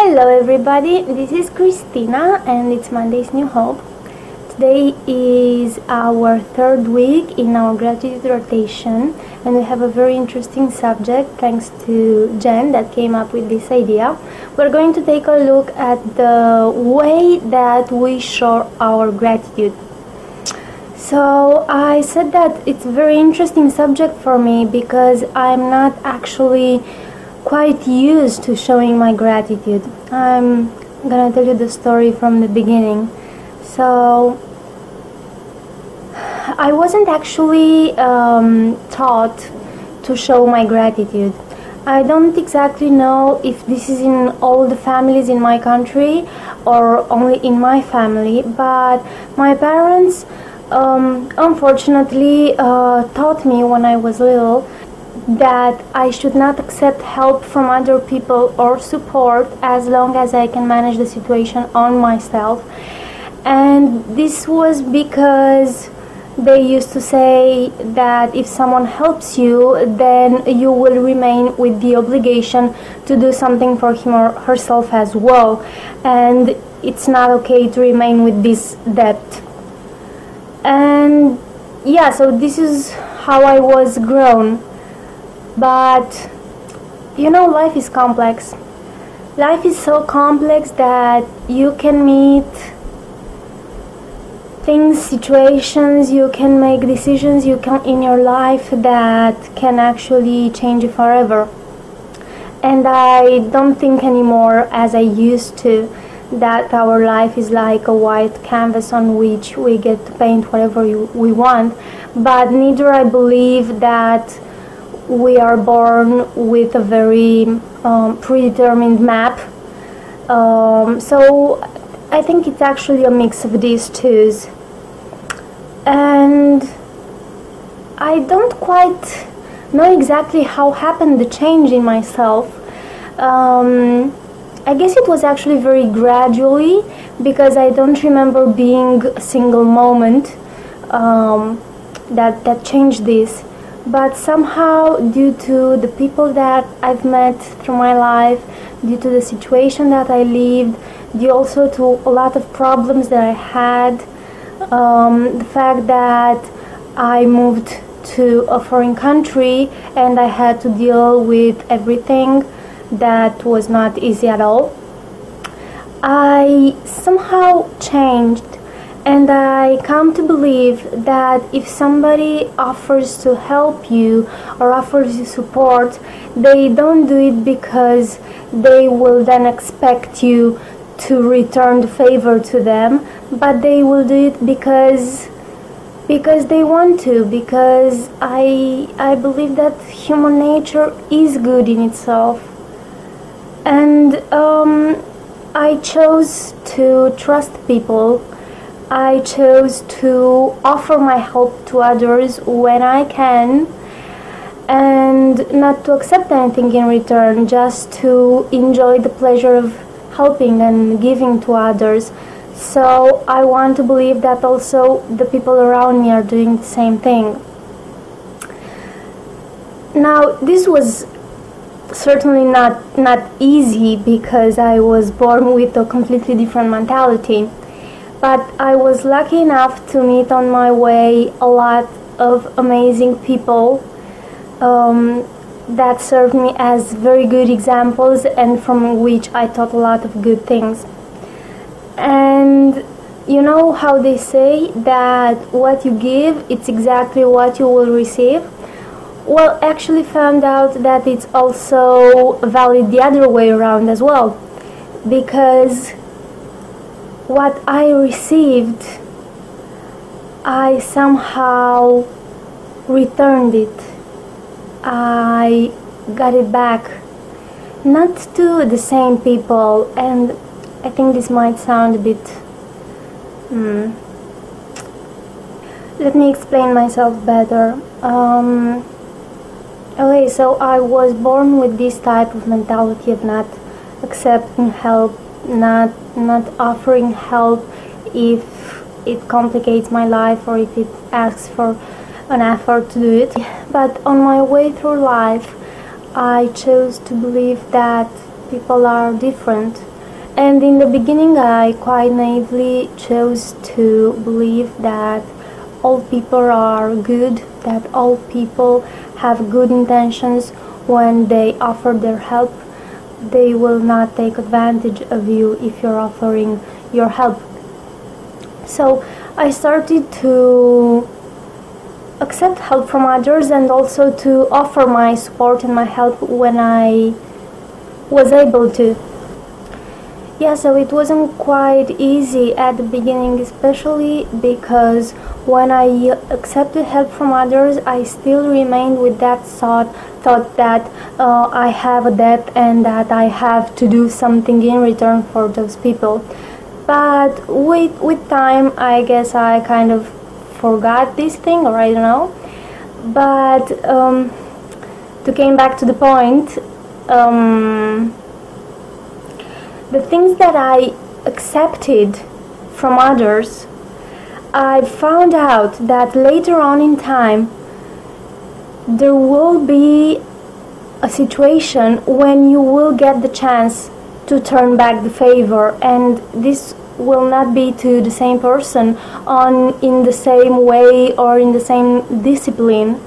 Hello everybody, this is Christina and it's Monday's New Hope. Today is our third week in our gratitude rotation and we have a very interesting subject thanks to Jen that came up with this idea. We're going to take a look at the way that we show our gratitude. So I said that it's a very interesting subject for me because I'm not actually quite used to showing my gratitude. I'm gonna tell you the story from the beginning. So I wasn't actually taught to show my gratitude. I don't exactly know if this is in all the families in my country or only in my family, but my parents unfortunately taught me when I was little that I should not accept help from other people or support as long as I can manage the situation on myself. And this was because they used to say that if someone helps you, then you will remain with the obligation to do something for him or herself as well, and it's not okay to remain with this debt. And yeah, so this is how I was grown. But you know, life is complex. Life is so complex that you can meet things, situations, you can make decisions in your life that can actually change you forever. And I don't think anymore as I used to that our life is like a white canvas on which we get to paint whatever we want, but neither I believe that we are born with a very predetermined map. So I think it's actually a mix of these two. And I don't quite know exactly how happened the change in myself. I guess it was actually very gradually because I don't remember being a single moment that changed this. But somehow, due to the people that I've met through my life, due to the situation that I lived, due also to a lot of problems that I had, the fact that I moved to a foreign country and I had to deal with everything that was not easy at all, I somehow changed. And I come to believe that if somebody offers to help you or offers you support, they don't do it because they will then expect you to return the favor to them, but they will do it because they want to, because I believe that human nature is good in itself. And I chose to trust people. I chose to offer my help to others when I can and not to accept anything in return, just to enjoy the pleasure of helping and giving to others. So I want to believe that also the people around me are doing the same thing. Now, this was certainly not easy because I was born with a completely different mentality. But I was lucky enough to meet on my way a lot of amazing people that served me as very good examples and from which I taught a lot of good things. And you know how they say that what you give, it's exactly what you will receive? Well, I actually found out that it's also valid the other way around as well, because what I received, I somehow returned it. I got it back, not to the same people, and I think this might sound a bit let me explain myself better. Okay, so I was born with this type of mentality of not accepting help, not offering help if it complicates my life or if it asks for an effort to do it. But on my way through life, I chose to believe that people are different, And in the beginning I quite naively chose to believe that all people are good, that all people have good intentions when they offer their help. They will not take advantage of you if you're offering your help. So I started to accept help from others and also to offer my support and my help when I was able to. Yeah, so it wasn't quite easy at the beginning, especially because when I accepted help from others, I still remained with that thought that I have a debt and that I have to do something in return for those people. But with time, I guess I kind of forgot this thing, or I don't know. But to came back to the point, the things that I accepted from others, I found out that later on in time there will be a situation when you will get the chance to turn back the favor, and this will not be to the same person in the same way or in the same discipline,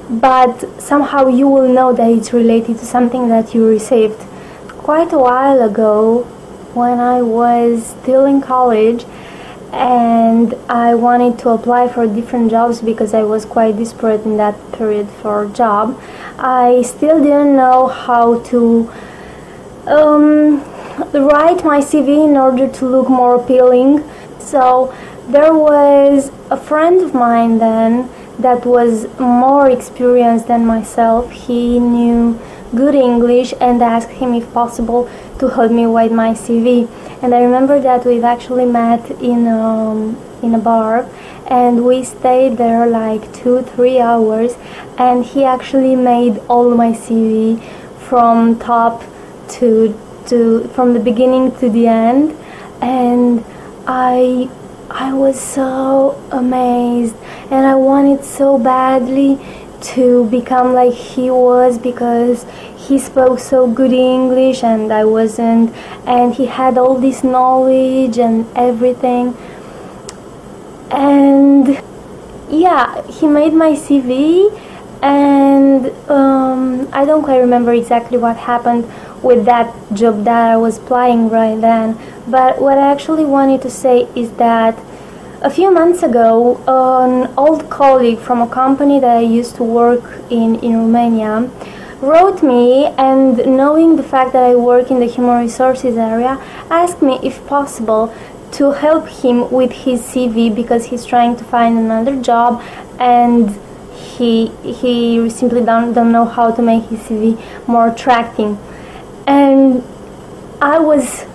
but somehow you will know that it's related to something that you received. Quite a while ago, when I was still in college and I wanted to apply for different jobs because I was quite desperate in that period for a job, I still didn't know how to write my CV in order to look more appealing. So there was a friend of mine then that was more experienced than myself. He knew good English, and I asked him if possible to help me write my CV. And I remember that we've actually met in a bar, and we stayed there like 2-3 hours, and he actually made all my CV from top to from the beginning to the end, and I was so amazed, and I wanted so badly to become like he was because he spoke so good English and I wasn't, and he had all this knowledge and everything. And yeah, he made my CV, and I don't quite remember exactly what happened with that job that I was applying right then, but what I actually wanted to say is that a few months ago, an old colleague from a company that I used to work in Romania wrote me, and knowing the fact that I work in the human resources area, asked me if possible to help him with his CV because he's trying to find another job and he simply don't know how to make his CV more attracting. And I was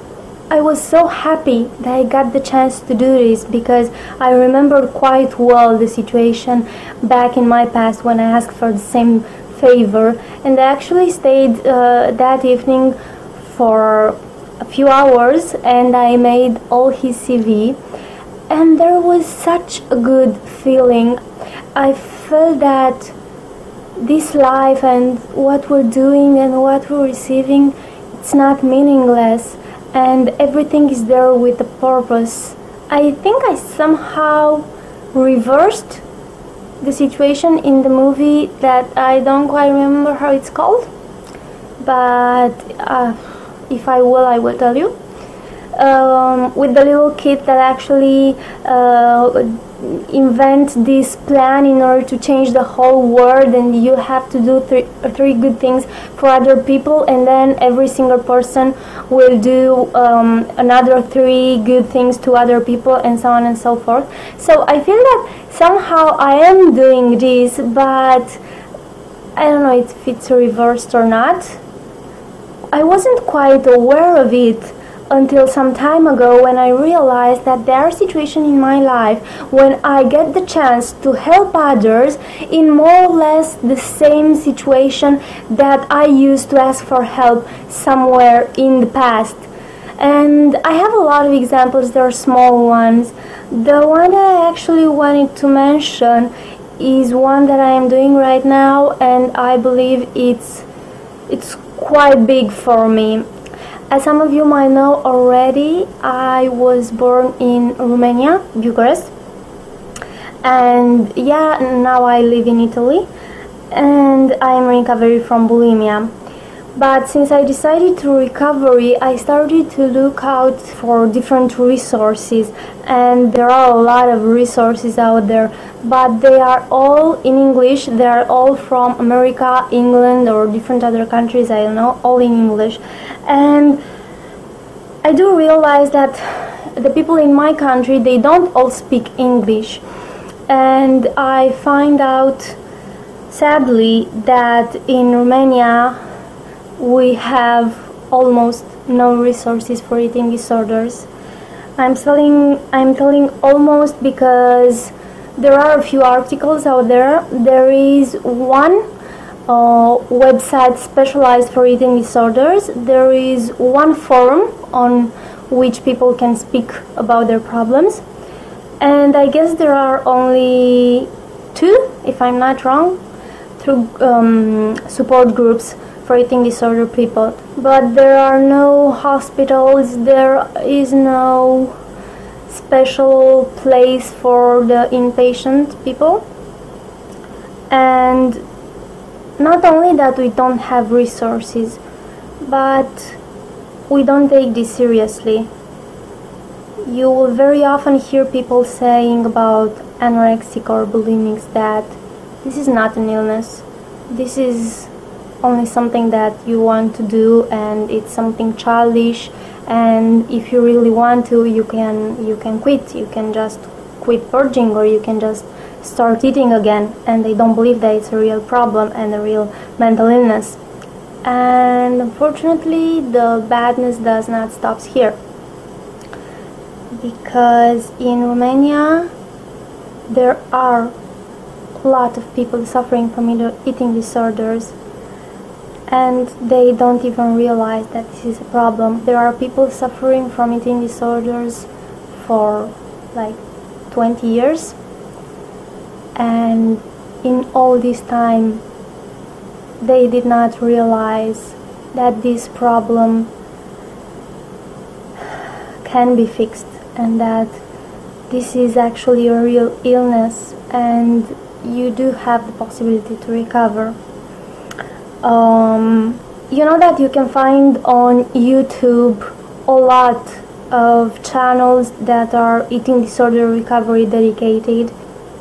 so happy that I got the chance to do this because I remembered quite well the situation back in my past when I asked for the same favor, and I actually stayed that evening for a few hours and I made all his CV, and there was such a good feeling. I felt that this life and what we're doing and what we're receiving, it's not meaningless, and everything is there with a purpose. I think I somehow reversed the situation in the movie that I don't quite remember how it's called, but if I will tell you. With the little kid that actually invent this plan in order to change the whole world, and you have to do three good things for other people, and then every single person will do another 3 good things to other people, and so on and so forth. So I feel that somehow I am doing this, but I don't know if it's reversed or not. I wasn't quite aware of it until some time ago when I realized that there are situations in my life when I get the chance to help others in more or less the same situation that I used to ask for help somewhere in the past. And I have a lot of examples. There are small ones. The one that I actually wanted to mention is one that I am doing right now, and I believe it's quite big for me. As some of you might know already, I was born in Romania, Bucharest, and yeah, now I live in Italy, and I am in recovery from bulimia. But since I decided to recovery, I started to look out for different resources, and there are a lot of resources out there, but they are all in English. They are all from America, England, or different other countries, I don't know, all in English. And I do realize that the people in my country, they don't all speak English, and I find out sadly that in Romania we have almost no resources for eating disorders. I'm telling almost because there are a few articles out there. There is one website specialized for eating disorders. There is one forum on which people can speak about their problems, and I guess there are only two, if I'm not wrong, through support groups for eating disorder people. But there are no hospitals, there is no special place for the inpatient people. And not only that we don't have resources, but we don't take this seriously. You will very often hear people saying about anorexic or bulimics that this is not an illness, this is only something that you want to do, and it's something childish, and if you really want to, you can quit. You can just quit purging, or you can just start eating again. And they don't believe that it's a real problem and a real mental illness. And unfortunately, the badness does not stop here, because in Romania there are a lot of people suffering from eating disorders, and they don't even realize that this is a problem. There are people suffering from eating disorders for like 20 years, and in all this time they did not realize that this problem can be fixed, and that this is actually a real illness, and you do have the possibility to recover. You know that you can find on YouTube a lot of channels that are eating disorder recovery dedicated,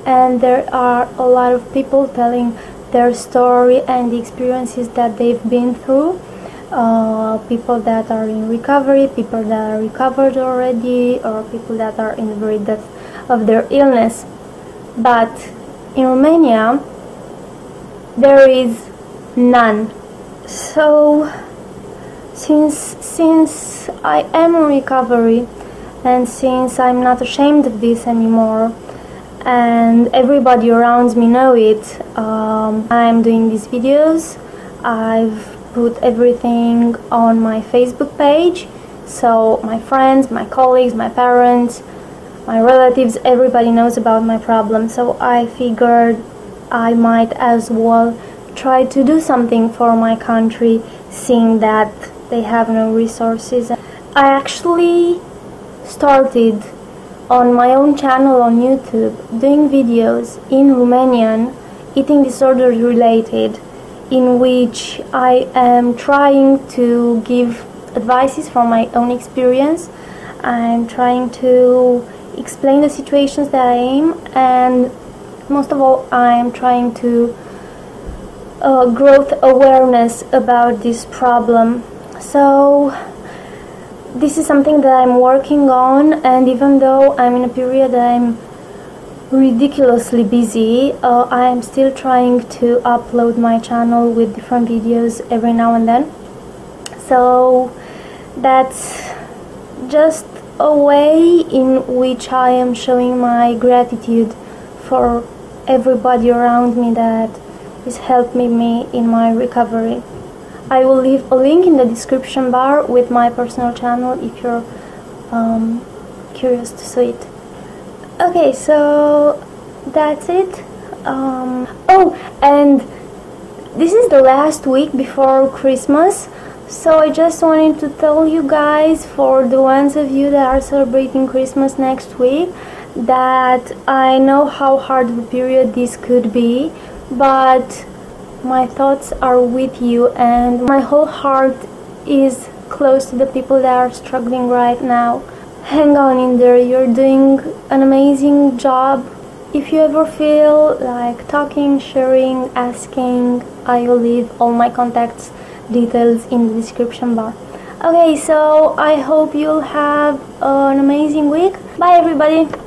and there are a lot of people telling their story and the experiences that they've been through. People that are in recovery, people that are recovered already, or people that are in the very depth of their illness. But in Romania there is none. So since I am in recovery, and since I'm not ashamed of this anymore, and everybody around me know it, I'm doing these videos. I've put everything on my Facebook page, so my friends, my colleagues, my parents, my relatives, everybody knows about my problem. So I figured I might as well try to do something for my country, seeing that they have no resources. I actually started on my own channel on YouTube doing videos in Romanian, eating disorders related, in which I am trying to give advices from my own experience. I'm trying to explain the situations that I am, and most of all I'm trying to growth awareness about this problem. So this is something that I'm working on, and even though I'm in a period that I'm ridiculously busy, I am still trying to upload my channel with different videos every now and then. So that's just a way in which I am showing my gratitude for everybody around me that is helping me in my recovery. I will leave a link in the description bar with my personal channel if you're curious to see it. Okay, so that's it. Oh, and this is the last week before Christmas, So I just wanted to tell you guys, for the ones of you that are celebrating Christmas next week, that I know how hard of a period this could be, but my thoughts are with you and my whole heart is close to the people that are struggling right now. Hang on in there, you're doing an amazing job. If you ever feel like talking, sharing, asking, I will leave all my contacts details in the description bar. Okay, so I hope you'll have an amazing week. Bye everybody!